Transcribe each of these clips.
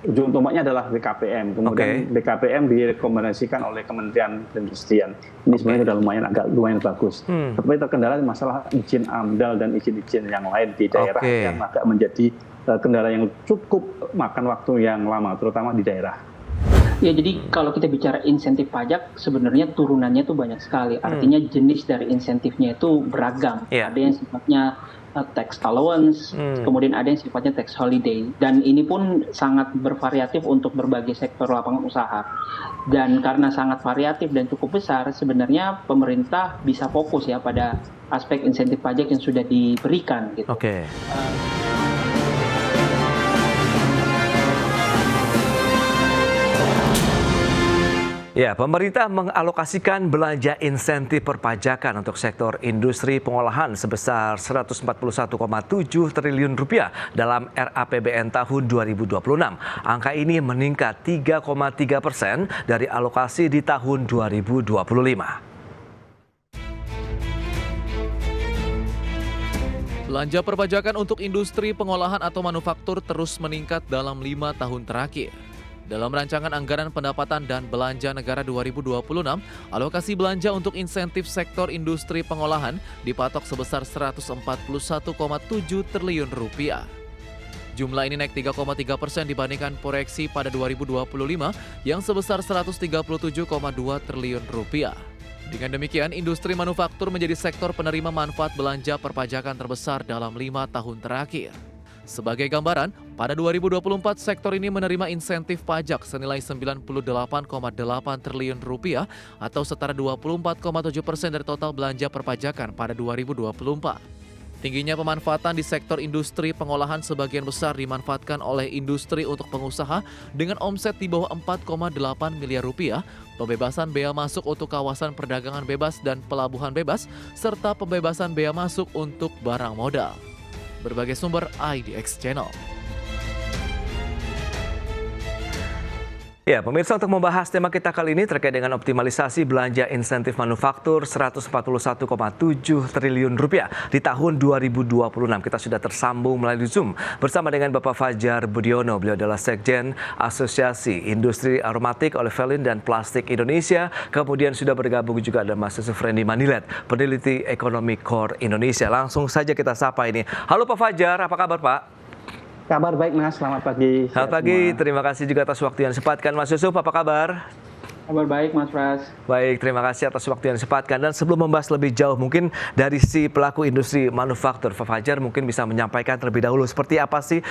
ujung tombaknya adalah BKPM. Kemudian BKPM direkomendasikan oleh Kementerian Perindustrian. Ini sebenarnya sudah lumayan bagus. Tapi terkendala masalah izin AMDAL dan izin-izin yang lain di daerah yang agak menjadi kendala yang cukup makan waktu yang lama, terutama di daerah. Ya, jadi kalau kita bicara insentif pajak, sebenarnya turunannya itu banyak sekali. Artinya jenis dari insentifnya itu beragam. Ada yang sifatnya tax allowance, kemudian ada yang sifatnya tax holiday. Dan ini pun sangat bervariatif untuk berbagai sektor lapangan usaha. Dan karena sangat variatif dan cukup besar, sebenarnya pemerintah bisa fokus ya pada aspek insentif pajak yang sudah diberikan. Gitu. Ya, pemerintah mengalokasikan belanja insentif perpajakan untuk sektor industri pengolahan sebesar Rp141,7 triliun dalam RAPBN tahun 2026. Angka ini meningkat 3,3% dari alokasi di tahun 2025. Belanja perpajakan untuk industri pengolahan atau manufaktur terus meningkat dalam 5 tahun terakhir. Dalam rancangan anggaran pendapatan dan belanja negara 2026, alokasi belanja untuk insentif sektor industri pengolahan dipatok sebesar Rp141,7 triliun. Jumlah ini naik 3,3% dibandingkan proyeksi pada 2025 yang sebesar Rp137,2 triliun. Dengan demikian, industri manufaktur menjadi sektor penerima manfaat belanja perpajakan terbesar dalam 5 tahun terakhir. Sebagai gambaran, pada 2024 sektor ini menerima insentif pajak senilai Rp98,8 triliun atau setara 24,7% dari total belanja perpajakan pada 2024. Tingginya pemanfaatan di sektor industri pengolahan sebagian besar dimanfaatkan oleh industri untuk pengusaha dengan omset di bawah Rp4,8 miliar, pembebasan bea masuk untuk kawasan perdagangan bebas dan pelabuhan bebas, serta pembebasan bea masuk untuk barang modal. Berbagai sumber IDX Channel. Ya, pemirsa, untuk membahas tema kita kali ini terkait dengan optimalisasi belanja insentif manufaktur Rp141,7 triliun di tahun 2026. Kita sudah tersambung melalui Zoom bersama dengan Bapak Fajar Budiono. Beliau adalah Sekjen Asosiasi Industri Aromatik, Olefin dan Plastik Indonesia. Kemudian sudah bergabung juga ada Mas Sufrendi Manilet, peneliti ekonomi Core Indonesia. Langsung saja kita sapa ini. Halo Pak Fajar, apa kabar Pak? Kabar baik Mas, selamat pagi. Selamat pagi, terima kasih juga atas waktu yang disempatkan. Mas Yusuf, apa kabar? Kabar baik Mas Pras. Baik, terima kasih atas waktu yang disempatkan. Dan sebelum membahas lebih jauh, mungkin dari si pelaku industri manufaktur, Pak Fajar mungkin bisa menyampaikan terlebih dahulu seperti apa sih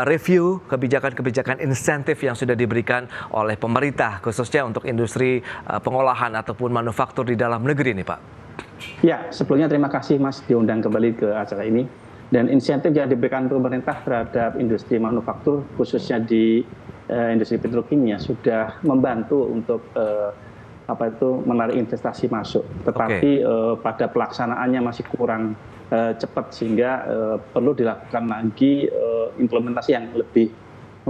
review kebijakan-kebijakan insentif yang sudah diberikan oleh pemerintah, khususnya untuk industri pengolahan ataupun manufaktur di dalam negeri ini, Pak. Ya, sebelumnya terima kasih Mas diundang kembali ke acara ini. Dan insentif yang diberikan pemerintah terhadap industri manufaktur, khususnya di industri petrokimia, sudah membantu untuk menarik investasi masuk. Tetapi pada pelaksanaannya masih kurang cepat, sehingga perlu dilakukan lagi implementasi yang lebih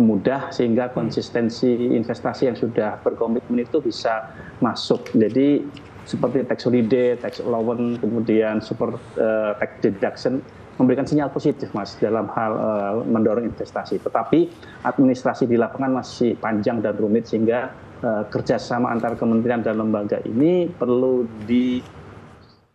mudah, sehingga konsistensi investasi yang sudah berkomitmen itu bisa masuk. Jadi seperti tax holiday, tax allowance, kemudian super tax deduction, memberikan sinyal positif Mas dalam hal mendorong investasi. Tetapi administrasi di lapangan masih panjang dan rumit, sehingga kerjasama antar kementerian dan lembaga ini perlu di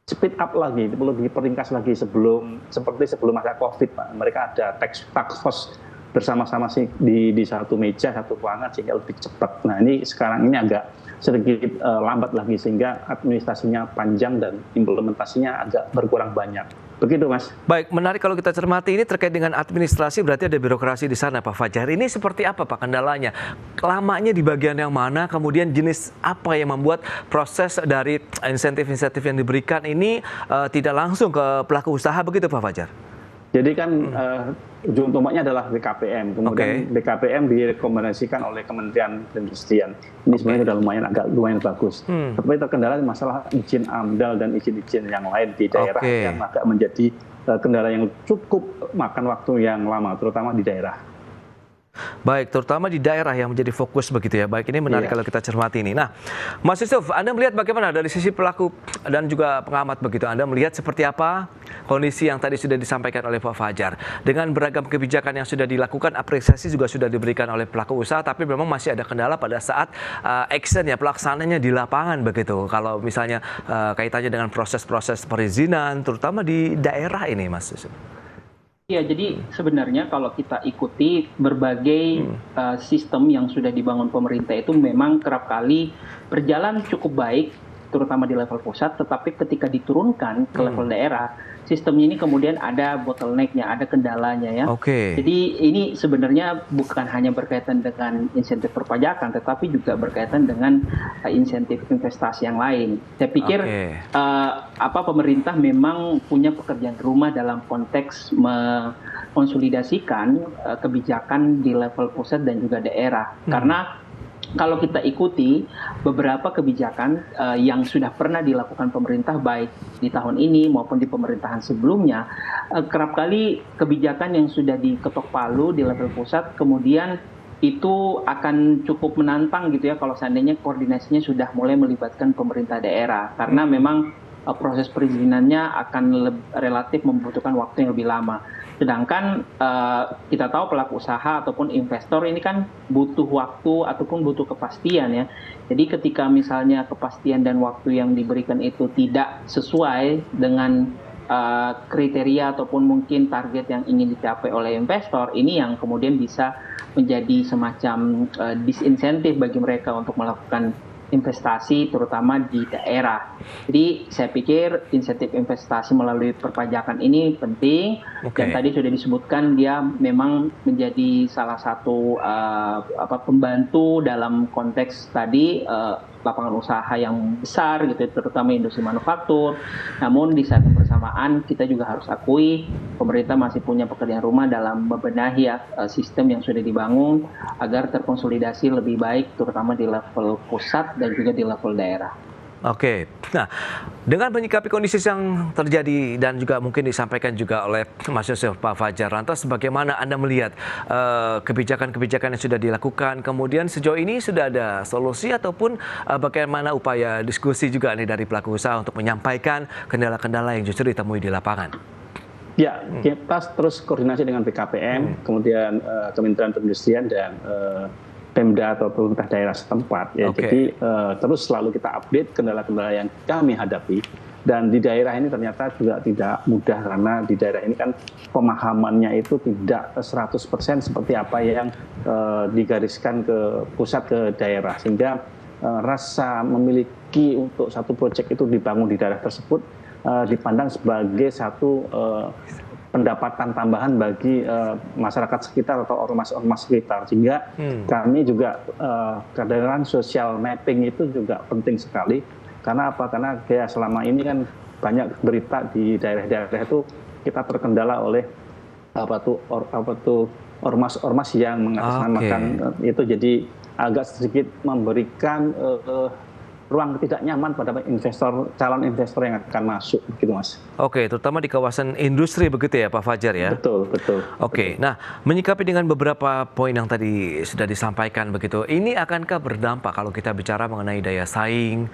speed up lagi, perlu diperingkas lagi seperti sebelum masa COVID, Pak. Mereka ada task force bersama-sama di satu meja, satu ruangan, sehingga lebih cepat. Nah, ini sekarang ini agak sedikit lambat lagi, sehingga administrasinya panjang dan implementasinya agak berkurang banyak. Begitu, Mas. Baik, menarik kalau kita cermati ini terkait dengan administrasi, berarti ada birokrasi di sana, Pak Fajar. Ini seperti apa, Pak, kendalanya? Lamanya di bagian yang mana? Kemudian jenis apa yang membuat proses dari insentif-insentif yang diberikan ini tidak langsung ke pelaku usaha, begitu, Pak Fajar? Jadi kan ujung tombaknya adalah BKPM. Kemudian BKPM direkomendasikan oleh Kementerian Perindustrian. Ini sebenarnya sudah lumayan bagus. Tapi terkendala masalah izin AMDAL dan izin-izin yang lain di daerah yang agak menjadi kendala yang cukup makan waktu yang lama, terutama di daerah. Baik, terutama di daerah yang menjadi fokus begitu ya. Baik, ini menarik kalau kita cermati ini. Nah, Mas Yusuf, Anda melihat bagaimana dari sisi pelaku dan juga pengamat begitu? Anda melihat seperti apa kondisi yang tadi sudah disampaikan oleh Pak Fajar? Dengan beragam kebijakan yang sudah dilakukan, apresiasi juga sudah diberikan oleh pelaku usaha, tapi memang masih ada kendala pada saat action ya, pelaksananya di lapangan begitu. Kalau misalnya kaitannya dengan proses-proses perizinan, terutama di daerah ini, Mas Yusuf. Ya, jadi sebenarnya kalau kita ikuti berbagai sistem yang sudah dibangun pemerintah itu memang kerap kali berjalan cukup baik, terutama di level pusat, tetapi ketika diturunkan ke level daerah, sistemnya ini kemudian ada bottleneck-nya, ada kendalanya ya. Jadi ini sebenarnya bukan hanya berkaitan dengan insentif perpajakan, tetapi juga berkaitan dengan insentif investasi yang lain. Saya pikir pemerintah memang punya pekerjaan rumah dalam konteks mengkonsolidasikan kebijakan di level pusat dan juga daerah. Karena kalau kita ikuti beberapa kebijakan yang sudah pernah dilakukan pemerintah baik di tahun ini maupun di pemerintahan sebelumnya, kerap kali kebijakan yang sudah diketok palu di level pusat kemudian itu akan cukup menantang gitu ya kalau seandainya koordinasinya sudah mulai melibatkan pemerintah daerah, karena memang proses perizinannya akan relatif membutuhkan waktu yang lebih lama. Sedangkan kita tahu pelaku usaha ataupun investor ini kan butuh waktu ataupun butuh kepastian ya. Jadi ketika misalnya kepastian dan waktu yang diberikan itu tidak sesuai dengan kriteria ataupun mungkin target yang ingin dicapai oleh investor, ini yang kemudian bisa menjadi semacam disinsentif bagi mereka untuk melakukan investasi terutama di daerah. Jadi saya pikir insentif investasi melalui perpajakan ini penting, dan tadi sudah disebutkan dia memang menjadi salah satu pembantu dalam konteks tadi lapangan usaha yang besar gitu, terutama industri manufaktur. Namun di saat bersamaan kita juga harus akui pemerintah masih punya pekerjaan rumah dalam membenahi sistem yang sudah dibangun agar terkonsolidasi lebih baik terutama di level pusat dan juga di level daerah. Nah, dengan menyikapi kondisi yang terjadi dan juga mungkin disampaikan juga oleh Mas Yusuf, Pak Fajar, lantas bagaimana Anda melihat kebijakan-kebijakan yang sudah dilakukan, kemudian sejauh ini sudah ada solusi ataupun bagaimana upaya diskusi juga nih dari pelaku usaha untuk menyampaikan kendala-kendala yang justru ditemui di lapangan? Ya, kita terus koordinasi dengan BKPM, kemudian Kementerian Perindustrian dan Pemda atau pemerintah daerah setempat ya. Jadi terus selalu kita update kendala-kendala yang kami hadapi, dan di daerah ini ternyata juga tidak mudah karena di daerah ini kan pemahamannya itu tidak 100% seperti apa yang digariskan ke pusat ke daerah, sehingga rasa memiliki untuk satu proyek itu dibangun di daerah tersebut dipandang sebagai satu pendapatan tambahan bagi masyarakat sekitar atau ormas-ormas sekitar, sehingga kami juga kadang-kadang social mapping itu juga penting sekali. Karena apa? Karena kayak selama ini kan banyak berita di daerah-daerah itu kita terkendala oleh ormas-ormas yang mengatasnamakan itu, jadi agak sedikit memberikan ruang tidak nyaman pada calon investor yang akan masuk, begitu Mas. Terutama di kawasan industri begitu ya Pak Fajar ya? Betul. Nah, menyikapi dengan beberapa poin yang tadi sudah disampaikan begitu, ini akankah berdampak kalau kita bicara mengenai daya saing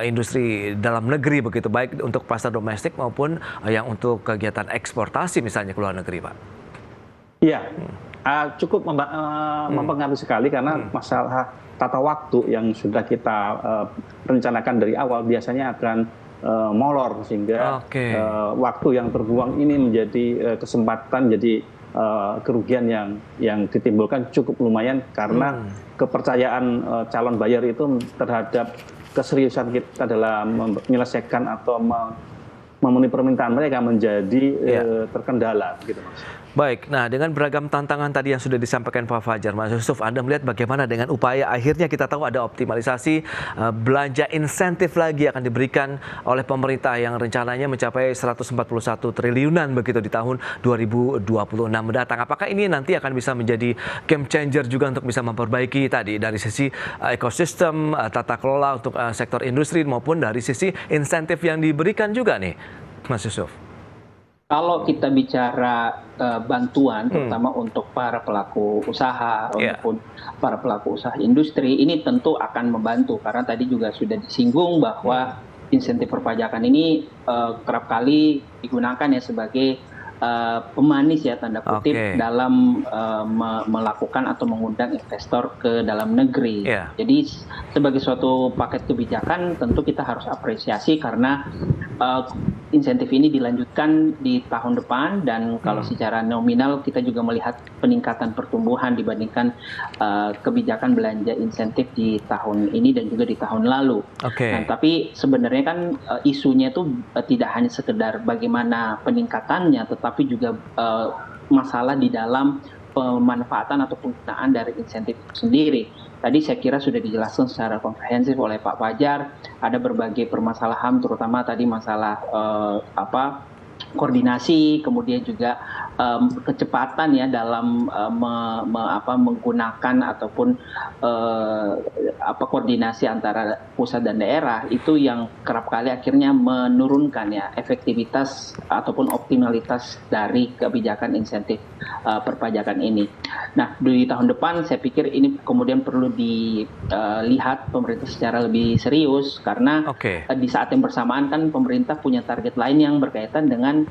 industri dalam negeri begitu, baik untuk pasar domestik maupun yang untuk kegiatan eksportasi misalnya ke luar negeri, Pak? Iya, cukup mempengaruhi sekali karena masalah tata waktu yang sudah kita rencanakan dari awal biasanya akan molor, sehingga waktu yang terbuang ini menjadi kesempatan, jadi kerugian yang ditimbulkan cukup lumayan karena kepercayaan calon buyer itu terhadap keseriusan kita dalam menyelesaikan atau memenuhi permintaan mereka menjadi terkendala, gitu Mas. Baik, nah dengan beragam tantangan tadi yang sudah disampaikan Pak Fajar, Mas Yusuf, Anda melihat bagaimana dengan upaya akhirnya kita tahu ada optimalisasi belanja insentif lagi akan diberikan oleh pemerintah yang rencananya mencapai 141 triliunan begitu di tahun 2026 mendatang. Apakah ini nanti akan bisa menjadi game changer juga untuk bisa memperbaiki tadi dari sisi ekosistem, tata kelola untuk sektor industri maupun dari sisi insentif yang diberikan juga nih, Mas Yusuf? Kalau kita bicara bantuan, terutama untuk para pelaku usaha maupun para pelaku usaha industri, ini tentu akan membantu karena tadi juga sudah disinggung bahwa insentif perpajakan ini kerap kali digunakan ya sebagai pemanis ya tanda kutip dalam melakukan atau mengundang investor ke dalam negeri. Jadi sebagai suatu paket kebijakan tentu kita harus apresiasi karena insentif ini dilanjutkan di tahun depan dan kalau secara nominal kita juga melihat peningkatan pertumbuhan dibandingkan kebijakan belanja insentif di tahun ini dan juga di tahun lalu. Nah, tapi sebenarnya kan isunya itu tidak hanya sekedar bagaimana peningkatannya, tetapi juga masalah di dalam pemanfaatan atau penggunaan dari insentif itu sendiri. Tadi saya kira sudah dijelaskan secara komprehensif oleh Pak Fajar, ada berbagai permasalahan, terutama tadi masalah koordinasi, kemudian juga kecepatan ya dalam menggunakan ataupun koordinasi antara pusat dan daerah itu yang kerap kali akhirnya menurunkan ya efektivitas ataupun optimalitas dari kebijakan insentif perpajakan ini. Nah, di tahun depan saya pikir ini kemudian perlu dilihat pemerintah secara lebih serius karena di saat yang bersamaan kan pemerintah punya target lain yang berkaitan dengan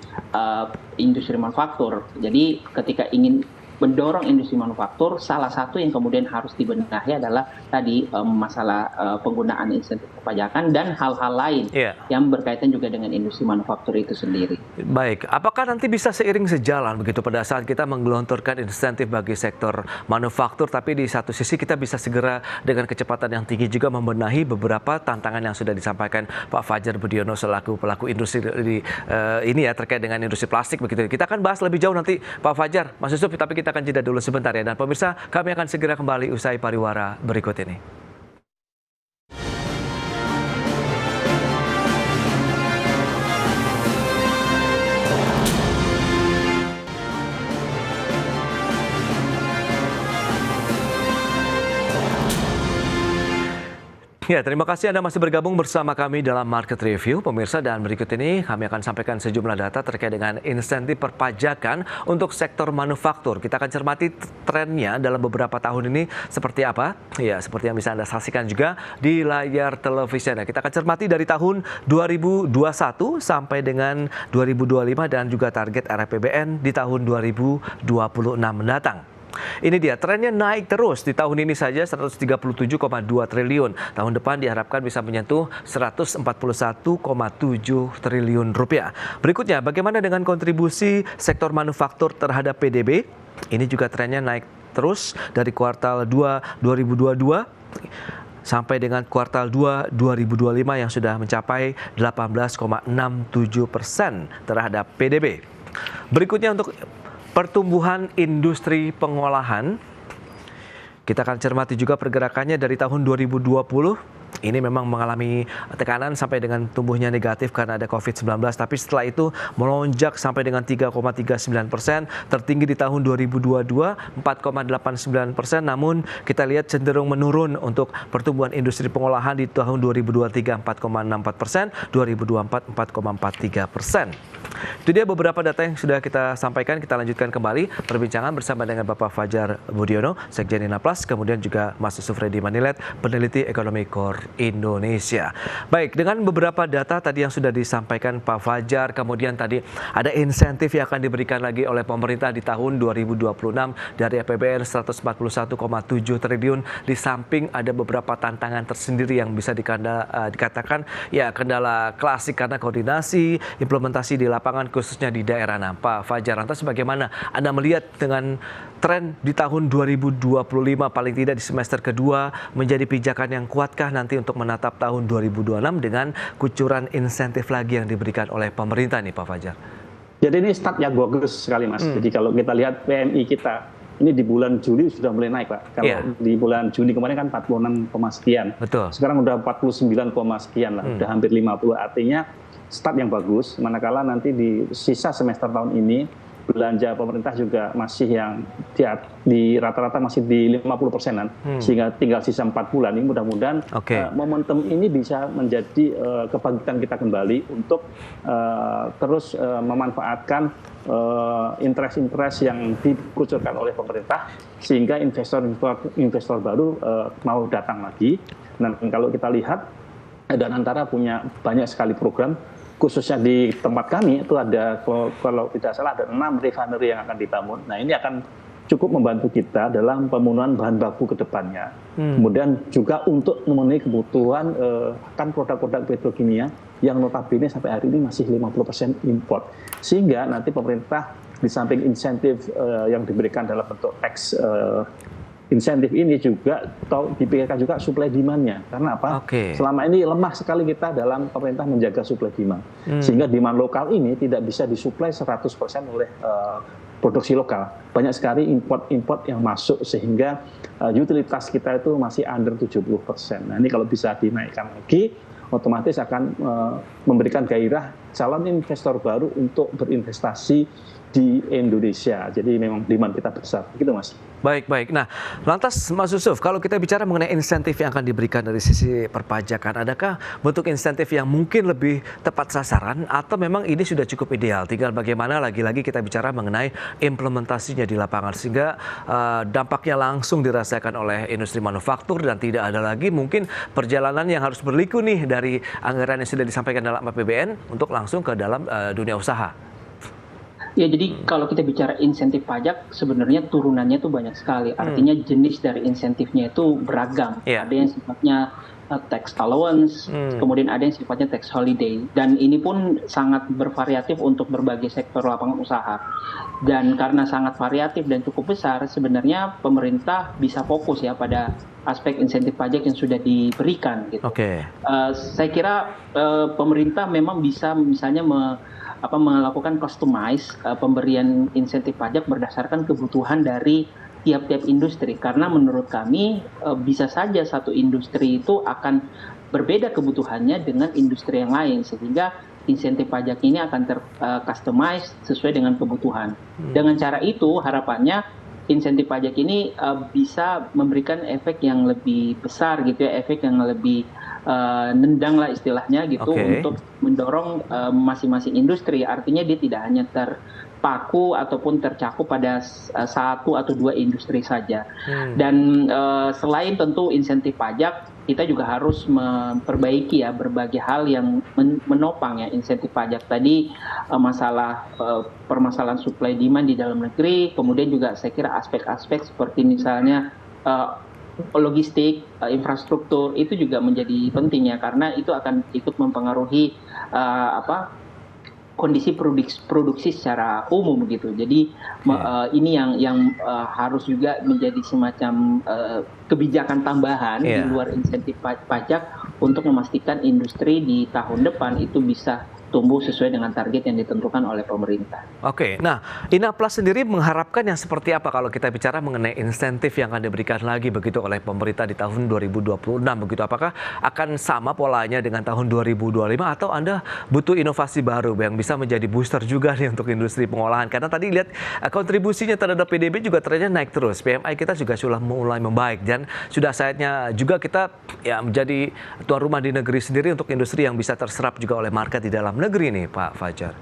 industri manufaktur. Jadi ketika ingin mendorong industri manufaktur, salah satu yang kemudian harus dibenahi adalah tadi masalah penggunaan insentif perpajakan dan hal-hal lain yang berkaitan juga dengan industri manufaktur itu sendiri. Baik, apakah nanti bisa seiring sejalan begitu pada saat kita menggelontorkan insentif bagi sektor manufaktur, tapi di satu sisi kita bisa segera dengan kecepatan yang tinggi juga membenahi beberapa tantangan yang sudah disampaikan Pak Fajar Budiono selaku pelaku industri ini ya terkait dengan industri plastik begitu. Kita akan bahas lebih jauh nanti Pak Fajar, Mas Yusuf, tapi kita akan jeda dulu sebentar ya. Dan pemirsa, kami akan segera kembali usai pariwara berikut ini. Ya, terima kasih Anda masih bergabung bersama kami dalam Market Review, pemirsa, dan berikut ini kami akan sampaikan sejumlah data terkait dengan insentif perpajakan untuk sektor manufaktur. Kita akan cermati trennya dalam beberapa tahun ini seperti apa. Ya, seperti yang bisa Anda saksikan juga di layar televisi Anda. Kita akan cermati dari tahun 2021 sampai dengan 2025 dan juga target RAPBN di tahun 2026 mendatang. Ini dia, trennya naik terus. Di tahun ini saja 137,2 triliun. Tahun depan diharapkan bisa menyentuh 141,7 triliun rupiah. Berikutnya, bagaimana dengan kontribusi sektor manufaktur terhadap PDB? Ini juga trennya naik terus dari kuartal 2 2022 sampai dengan kuartal 2 2025 yang sudah mencapai 18,67% terhadap PDB. Berikutnya untuk pertumbuhan industri pengolahan, kita akan cermati juga pergerakannya dari tahun 2020. Ini memang mengalami tekanan sampai dengan tumbuhnya negatif karena ada COVID-19. Tapi setelah itu melonjak sampai dengan 3,39%, tertinggi di tahun 2022 4,89%. Namun kita lihat cenderung menurun untuk pertumbuhan industri pengolahan di tahun 2023 4,64%, 2024 4,43%. Itu dia beberapa data yang sudah kita sampaikan. Kita lanjutkan kembali perbincangan bersama dengan Bapak Fajar Budiono, Sekjen Inaplas, kemudian juga Mas Yusuf Reddy Manilet, peneliti ekonomi KOR Indonesia. Baik, dengan beberapa data tadi yang sudah disampaikan Pak Fajar, kemudian tadi ada insentif yang akan diberikan lagi oleh pemerintah di tahun 2026 dari APBN 141,7 triliun. Di samping ada beberapa tantangan tersendiri yang bisa dikatakan ya kendala klasik karena koordinasi, implementasi di lapangan khususnya di daerah. Nah, Pak Fajar, lantas bagaimana Anda melihat dengan tren di tahun 2025 paling tidak di semester kedua menjadi pijakan yang kuatkah nanti untuk menatap tahun 2026 dengan kucuran insentif lagi yang diberikan oleh pemerintah nih Pak Fajar? Jadi ini start yang bagus sekali Mas. Jadi kalau kita lihat PMI kita ini di bulan Juli sudah mulai naik Pak. Kalau di bulan Juni kemarin kan 46, sekian. Betul. Sekarang udah 49, sekian lah. Udah hampir 50. Artinya start yang bagus. Manakala nanti di sisa semester tahun ini belanja pemerintah juga masih yang di rata-rata masih di 50%-an, sehingga tinggal sisa 4 bulan. Ini mudah-mudahan momentum ini bisa menjadi kebangkitan kita kembali untuk terus memanfaatkan interest yang dikucurkan oleh pemerintah, sehingga investor baru mau datang lagi. Dan kalau kita lihat, Danantara punya banyak sekali program, khususnya di tempat kami itu ada, kalau tidak salah ada 6 refinery yang akan dibangun. Nah, ini akan cukup membantu kita dalam pemenuhan bahan baku ke depannya. Kemudian juga untuk memenuhi kebutuhan kan produk-produk petrokimia yang notabene sampai hari ini masih 50% import. Sehingga nanti pemerintah di samping insentif yang diberikan dalam bentuk tax insentif ini juga dipikirkan juga supply demand-nya. Karena apa? Selama ini lemah sekali kita dalam pemerintah menjaga supply demand. Sehingga demand lokal ini tidak bisa disuplai 100% oleh produksi lokal. Banyak sekali import yang masuk, sehingga utilitas kita itu masih under 70%. Nah, ini kalau bisa dinaikkan lagi, otomatis akan memberikan gairah calon investor baru untuk berinvestasi di Indonesia. Jadi memang demand kita besar. Begitu, Mas. Baik. Nah, lantas Mas Yusuf, kalau kita bicara mengenai insentif yang akan diberikan dari sisi perpajakan, adakah bentuk insentif yang mungkin lebih tepat sasaran atau memang ini sudah cukup ideal? Tinggal bagaimana lagi-lagi kita bicara mengenai implementasinya di lapangan, sehingga dampaknya langsung dirasakan oleh industri manufaktur dan tidak ada lagi mungkin perjalanan yang harus berliku nih dari anggaran yang sudah disampaikan dalam APBN untuk langsung ke dalam dunia usaha. Ya, jadi kalau kita bicara insentif pajak, sebenarnya turunannya itu banyak sekali. Artinya jenis dari insentifnya itu beragam. Ada yang sifatnya tax allowance, kemudian ada yang sifatnya tax holiday. Dan ini pun sangat bervariatif untuk berbagai sektor lapangan usaha. Dan karena sangat variatif dan cukup besar, sebenarnya pemerintah bisa fokus ya pada aspek insentif pajak yang sudah diberikan. Gitu. Saya kira pemerintah memang bisa misalnya melakukan customize pemberian insentif pajak berdasarkan kebutuhan dari tiap-tiap industri, karena menurut kami bisa saja satu industri itu akan berbeda kebutuhannya dengan industri yang lain, sehingga insentif pajak ini akan customize sesuai dengan kebutuhan. Dengan cara itu harapannya insentif pajak ini bisa memberikan efek yang lebih besar gitu ya, efek yang lebih nendang lah istilahnya gitu, untuk mendorong masing-masing industri. Artinya dia tidak hanya terpaku ataupun tercakup pada satu atau dua industri saja. Dan selain tentu insentif pajak, kita juga harus memperbaiki ya berbagai hal yang menopang ya insentif pajak tadi, masalah permasalahan supply demand di dalam negeri, kemudian juga saya kira aspek-aspek seperti misalnya logistik, infrastruktur itu juga menjadi penting ya, karena itu akan ikut mempengaruhi kondisi produksi secara umum gitu. Jadi ini yang harus juga menjadi semacam kebijakan tambahan di luar insentif pajak untuk memastikan industri di tahun depan itu bisa tumbuh sesuai dengan target yang ditentukan oleh pemerintah. Nah, Inaplas sendiri mengharapkan yang seperti apa kalau kita bicara mengenai insentif yang akan diberikan lagi begitu oleh pemerintah di tahun 2026 begitu? Apakah akan sama polanya dengan tahun 2025 atau Anda butuh inovasi baru yang bisa menjadi booster juga nih untuk industri pengolahan? Karena tadi lihat kontribusinya terhadap PDB juga ternyata naik terus. PMI kita juga sudah mulai membaik dan sudah saatnya juga kita ya menjadi tuan rumah di negeri sendiri untuk industri yang bisa terserap juga oleh market di dalam negeri nih, Pak Fajar.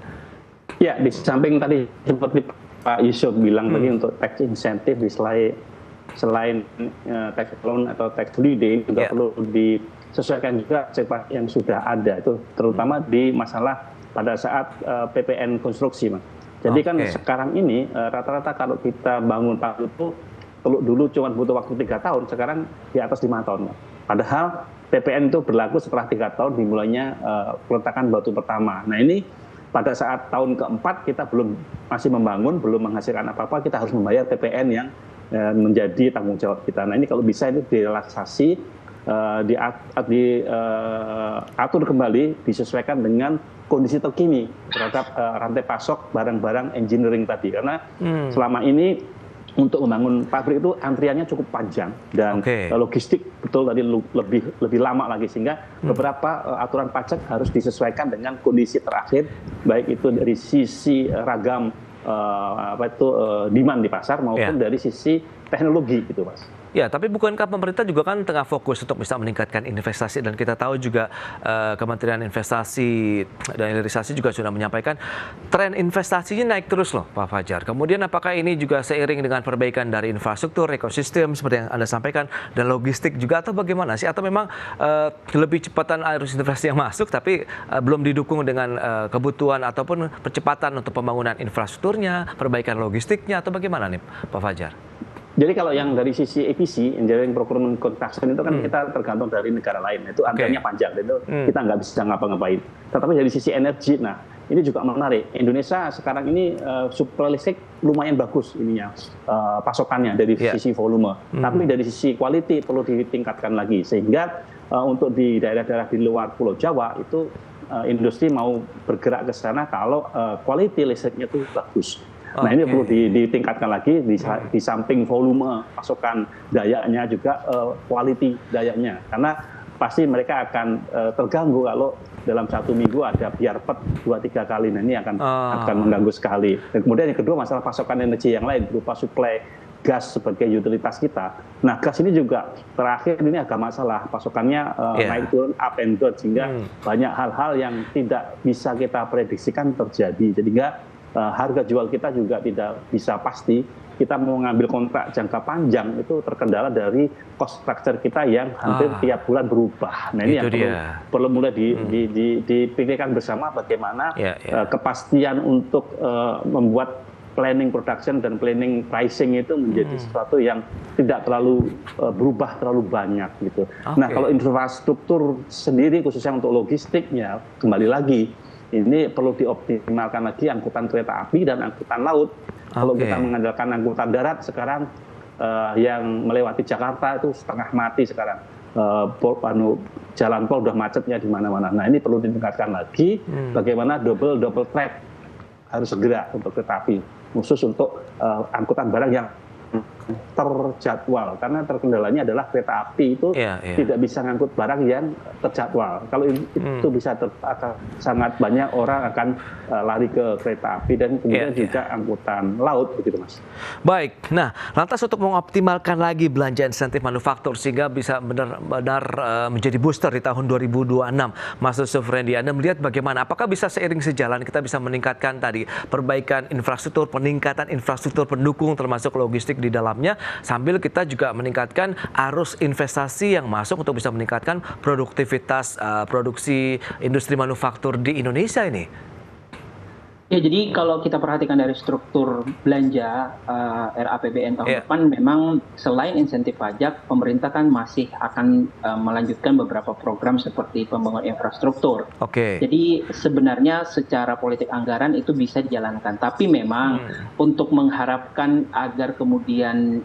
Ya, di samping tadi seperti Pak Yusuf bilang tadi untuk tax insentif selain tax loan atau tax holiday juga perlu disesuaikan juga yang sudah ada itu, terutama di masalah pada saat PPN konstruksi, Mas. Jadi kan sekarang ini rata-rata kalau kita bangun pabrik itu kalau dulu cuma butuh waktu 3 tahun, sekarang di atas 5 tahun. Padahal PPN itu berlaku setelah 3 tahun dimulainya peletakan batu pertama. Nah ini pada saat tahun keempat kita masih membangun, belum menghasilkan apa-apa, kita harus membayar PPN yang menjadi tanggung jawab kita. Nah ini kalau bisa itu direlaksasi, diatur kembali, disesuaikan dengan kondisi terkini terhadap rantai pasok barang-barang engineering tadi. Karena selama ini untuk membangun pabrik itu antriannya cukup panjang dan logistik betul tadi lebih lama lagi, sehingga beberapa aturan pajak harus disesuaikan dengan kondisi terakhir, baik itu dari sisi ragam demand di pasar maupun dari sisi teknologi gitu, Mas. Ya, tapi bukankah pemerintah juga kan tengah fokus untuk bisa meningkatkan investasi, dan kita tahu juga Kementerian Investasi dan Hilirisasi juga sudah menyampaikan tren investasinya naik terus loh, Pak Fajar. Kemudian apakah ini juga seiring dengan perbaikan dari infrastruktur, ekosistem seperti yang Anda sampaikan, dan logistik juga, atau bagaimana sih? Atau memang lebih cepatan arus investasi yang masuk tapi belum didukung dengan kebutuhan ataupun percepatan untuk pembangunan infrastrukturnya, perbaikan logistiknya, atau bagaimana nih Pak Fajar? Jadi kalau yang dari sisi EPC, Engineering Procurement Construction, itu kan kita tergantung dari negara lain. Itu antriannya panjang, itu kita nggak bisa ngapa-ngapain. Tetapi dari sisi energi, nah ini juga menarik. Indonesia sekarang ini suplai listrik lumayan bagus ininya, pasokannya dari sisi volume. Tapi dari sisi quality perlu ditingkatkan lagi. Sehingga untuk di daerah-daerah di luar Pulau Jawa itu industri mau bergerak ke sana kalau quality listriknya itu bagus. Nah ini perlu ditingkatkan lagi di samping volume pasokan dayanya juga quality dayanya, karena pasti mereka akan terganggu kalau dalam 1 minggu ada biarpet 2-3 kali. Nah ini akan mengganggu sekali. Dan kemudian yang kedua masalah pasokan energi yang lain berupa suplai gas sebagai utilitas kita. Nah gas ini juga terakhir ini agak masalah, pasokannya naik turun, up and down, sehingga banyak hal-hal yang tidak bisa kita prediksikan terjadi. Jadi harga jual kita juga tidak bisa pasti. Kita mau ngambil kontrak jangka panjang itu terkendala dari cost structure kita yang hampir tiap bulan berubah. Nah ini yang perlu mulai dipikirkan bersama bagaimana kepastian untuk membuat planning production dan planning pricing itu menjadi sesuatu yang tidak terlalu berubah terlalu banyak gitu. Nah kalau infrastruktur sendiri khususnya untuk logistiknya, kembali lagi ini perlu dioptimalkan lagi angkutan kereta api dan angkutan laut. Kalau kita mengandalkan angkutan darat sekarang yang melewati Jakarta itu setengah mati sekarang. Jalan tol udah macetnya di mana-mana. Nah ini perlu ditingkatkan lagi. Bagaimana double track harus segera untuk kereta api, khusus untuk angkutan barang yang terjadwal, karena terkendalanya adalah kereta api itu tidak bisa ngangkut barang yang terjadwal. Kalau itu bisa sangat banyak orang akan lari ke kereta api dan kemudian juga angkutan laut begitu, Mas. Baik, nah lantas untuk mengoptimalkan lagi belanja insentif manufaktur sehingga bisa benar-benar menjadi booster di tahun 2026, Mas Sufrendi, Anda melihat bagaimana? Apakah bisa seiring sejalan kita bisa meningkatkan tadi perbaikan infrastruktur, peningkatan infrastruktur pendukung termasuk logistik di dalamnya, sambil kita juga meningkatkan arus investasi yang masuk untuk bisa meningkatkan produktivitas produksi industri manufaktur di Indonesia ini? Ya, jadi kalau kita perhatikan dari struktur belanja RAPBN tahun depan, memang selain insentif pajak, pemerintah kan masih akan melanjutkan beberapa program seperti pembangunan infrastruktur. Jadi sebenarnya secara politik anggaran itu bisa dijalankan, tapi memang untuk mengharapkan agar kemudian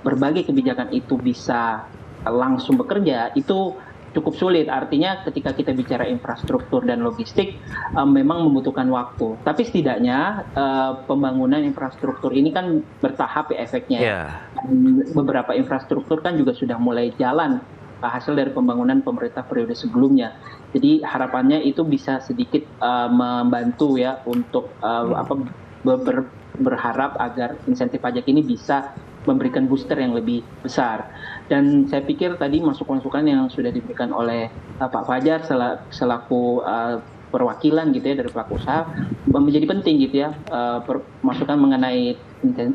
berbagai kebijakan itu bisa langsung bekerja itu cukup sulit. Artinya ketika kita bicara infrastruktur dan logistik memang membutuhkan waktu. Tapi setidaknya pembangunan infrastruktur ini kan bertahap ya efeknya. Beberapa infrastruktur kan juga sudah mulai jalan hasil dari pembangunan pemerintah periode sebelumnya. Jadi harapannya itu bisa sedikit membantu ya untuk berharap agar insentif pajak ini bisa memberikan booster yang lebih besar. Dan saya pikir tadi masukan-masukan yang sudah diberikan oleh Pak Fajar selaku perwakilan gitu ya dari pelaku usaha menjadi penting gitu ya, masukan mengenai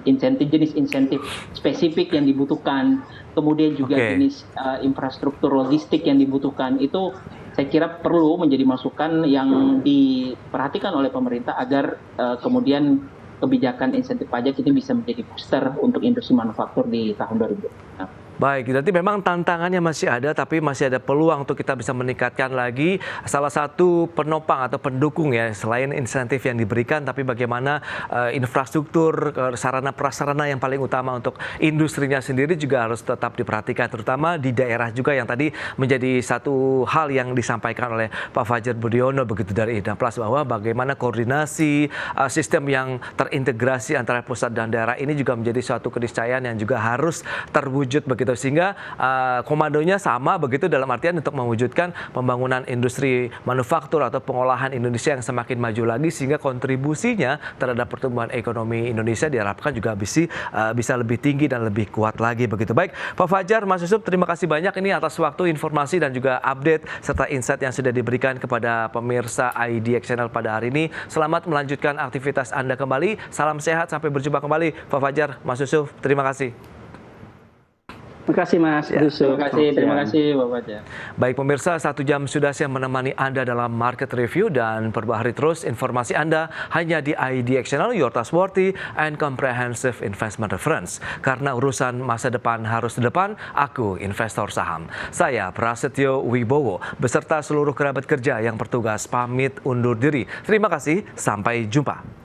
jenis insentif spesifik yang dibutuhkan, kemudian juga jenis infrastruktur logistik yang dibutuhkan, itu saya kira perlu menjadi masukan yang diperhatikan oleh pemerintah agar kemudian kebijakan insentif pajak ini bisa menjadi booster untuk industri manufaktur di tahun 2026. Baik, berarti memang tantangannya masih ada, tapi masih ada peluang untuk kita bisa meningkatkan lagi. Salah satu penopang atau pendukung ya, selain insentif yang diberikan, tapi bagaimana infrastruktur, sarana prasarana yang paling utama untuk industrinya sendiri juga harus tetap diperhatikan, terutama di daerah juga yang tadi menjadi satu hal yang disampaikan oleh Pak Fajar Budiono begitu dari Idaplas, bahwa bagaimana koordinasi sistem yang terintegrasi antara pusat dan daerah ini juga menjadi suatu keniscayaan yang juga harus terwujud begitu begitu, sehingga komandonya sama begitu, dalam artian untuk mewujudkan pembangunan industri manufaktur atau pengolahan Indonesia yang semakin maju lagi, sehingga kontribusinya terhadap pertumbuhan ekonomi Indonesia diharapkan juga bisa lebih tinggi dan lebih kuat lagi begitu. Baik, Pak Fajar, Mas Yusuf, terima kasih banyak ini atas waktu, informasi dan juga update serta insight yang sudah diberikan kepada pemirsa IDX Channel pada hari ini. Selamat melanjutkan aktivitas Anda kembali. Salam sehat, sampai berjumpa kembali. Pak Fajar, Mas Yusuf, terima kasih. Terima kasih Mas Yusuf. Terima kasih Bapak Fajar. Baik pemirsa, 1 jam sudah saya menemani Anda dalam market review dan perbaharui terus informasi Anda hanya di IDX Channel, your trustworthy and comprehensive investment reference. Karena urusan masa depan harus di depan, aku investor saham. Saya Prasetyo Wibowo beserta seluruh kerabat kerja yang bertugas pamit undur diri. Terima kasih, sampai jumpa.